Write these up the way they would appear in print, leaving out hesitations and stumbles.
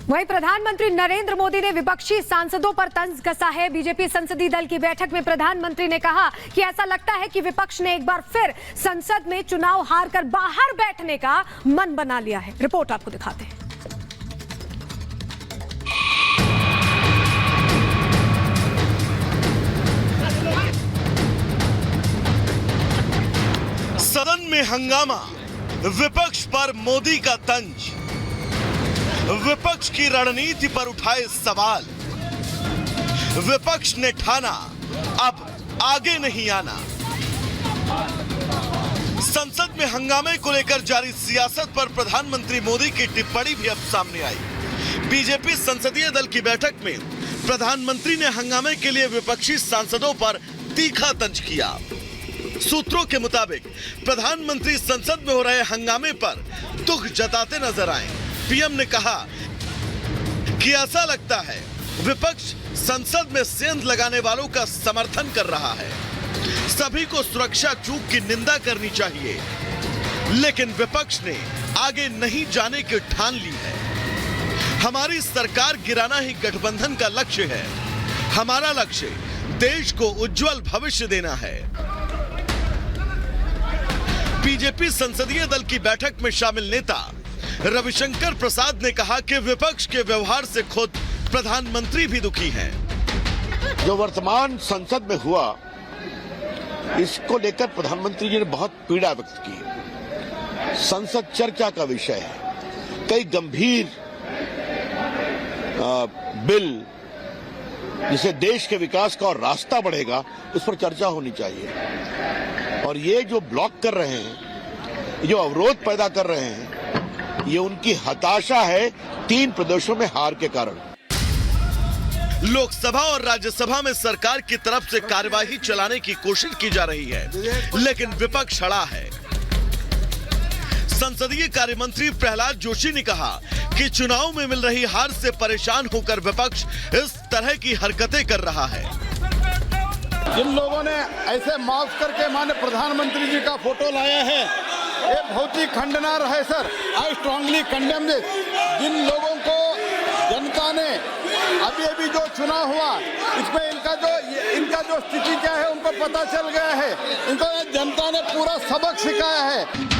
वहीं प्रधानमंत्री नरेंद्र मोदी ने विपक्षी सांसदों पर तंज कसा है। बीजेपी संसदीय दल की बैठक में प्रधानमंत्री ने कहा कि ऐसा लगता है कि विपक्ष ने एक बार फिर संसद में चुनाव हारकर बाहर बैठने का मन बना लिया है। रिपोर्ट आपको दिखाते हैं। सदन में हंगामा, विपक्ष पर मोदी का तंज, विपक्ष की रणनीति पर उठाए सवाल। विपक्ष ने ठाना अब आगे नहीं आना। संसद में हंगामे को लेकर जारी सियासत पर प्रधानमंत्री मोदी की टिप्पणी भी अब सामने आई। बीजेपी संसदीय दल की बैठक में प्रधानमंत्री ने हंगामे के लिए विपक्षी सांसदों पर तीखा तंज किया। सूत्रों के मुताबिक प्रधानमंत्री संसद में हो रहे हंगामे पर दुख जताते नजर आए। पीएम ने कहा कि ऐसा लगता है विपक्ष संसद में सेंध लगाने वालों का समर्थन कर रहा है। सभी को सुरक्षा चूक की निंदा करनी चाहिए, लेकिन विपक्ष ने आगे नहीं जाने की ठान ली है। हमारी सरकार गिराना ही गठबंधन का लक्ष्य है। हमारा लक्ष्य देश को उज्जवल भविष्य देना है। बीजेपी संसदीय दल की बैठक में शामिल नेता रविशंकर प्रसाद ने कहा कि विपक्ष के व्यवहार से खुद प्रधानमंत्री भी दुखी हैं। जो वर्तमान संसद में हुआ, इसको लेकर प्रधानमंत्री जी ने बहुत पीड़ा व्यक्त की। संसद चर्चा का विषय है। कई गंभीर बिल जिसे देश के विकास का और रास्ता बढ़ेगा, उस पर चर्चा होनी चाहिए। और ये जो ब्लॉक कर रहे हैं, जो अवरोध पैदा कर रहे हैं, ये उनकी हताशा है 3 प्रदेशों में हार के कारण। लोकसभा और राज्यसभा में सरकार की तरफ से कार्यवाही चलाने की कोशिश की जा रही है, लेकिन विपक्ष अड़ा है। संसदीय कार्य मंत्री प्रहलाद जोशी ने कहा कि चुनाव में मिल रही हार से परेशान होकर विपक्ष इस तरह की हरकतें कर रहा है। जिन लोगों ने ऐसे माफ करके माननीय प्रधानमंत्री जी का फोटो लाया है, ये बहुत ही खंडनीय है sir. I strongly condemn this. जिन लोगों को जनता ने अभी जो चुनाव हुआ, इसमें इनका जो स्थिति क्या है उनको पता चल गया है। इनको जनता ने पूरा सबक सिखाया है।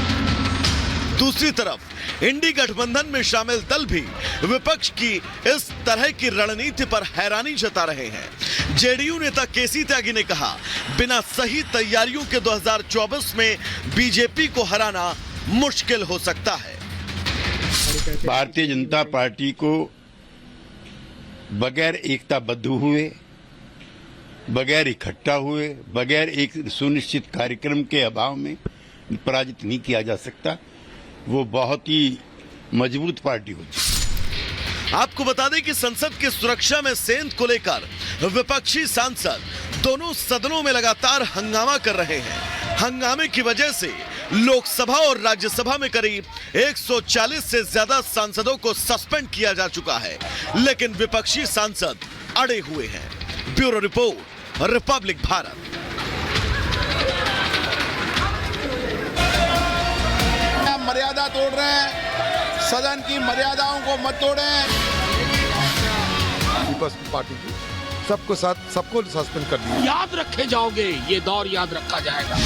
दूसरी तरफ इंडी गठबंधन में शामिल दल भी विपक्ष की इस तरह की रणनीति पर हैरानी जता रहे हैं। जेडीयू नेता केसी त्यागी ने कहा, बिना सही तैयारियों के 2024 में बीजेपी को हराना मुश्किल हो सकता है। भारतीय जनता पार्टी को बगैर एकताबद्ध हुए, बगैर इकट्ठा हुए, बगैर एक सुनिश्चित कार्यक्रम के अभाव में पराजित नहीं किया जा सकता। वो बहुत ही मजबूत पार्टी होती है। आपको बता दें कि संसद की सुरक्षा में सेंध को लेकर विपक्षी सांसद दोनों सदनों में लगातार हंगामा कर रहे हैं। हंगामे की वजह से लोकसभा और राज्यसभा में करीब 140 से ज्यादा सांसदों को सस्पेंड किया जा चुका है, लेकिन विपक्षी सांसद अड़े हुए हैं। Bureau report, Republic Bharat. मर्यादा तोड़ रहे हैं, सदन की मर्यादाओं को मत तोड़ें। पीपल्स पार्टी की सबको सस्पेंड कर दिया। याद रखे जाओगे, ये दौर याद रखा जाएगा।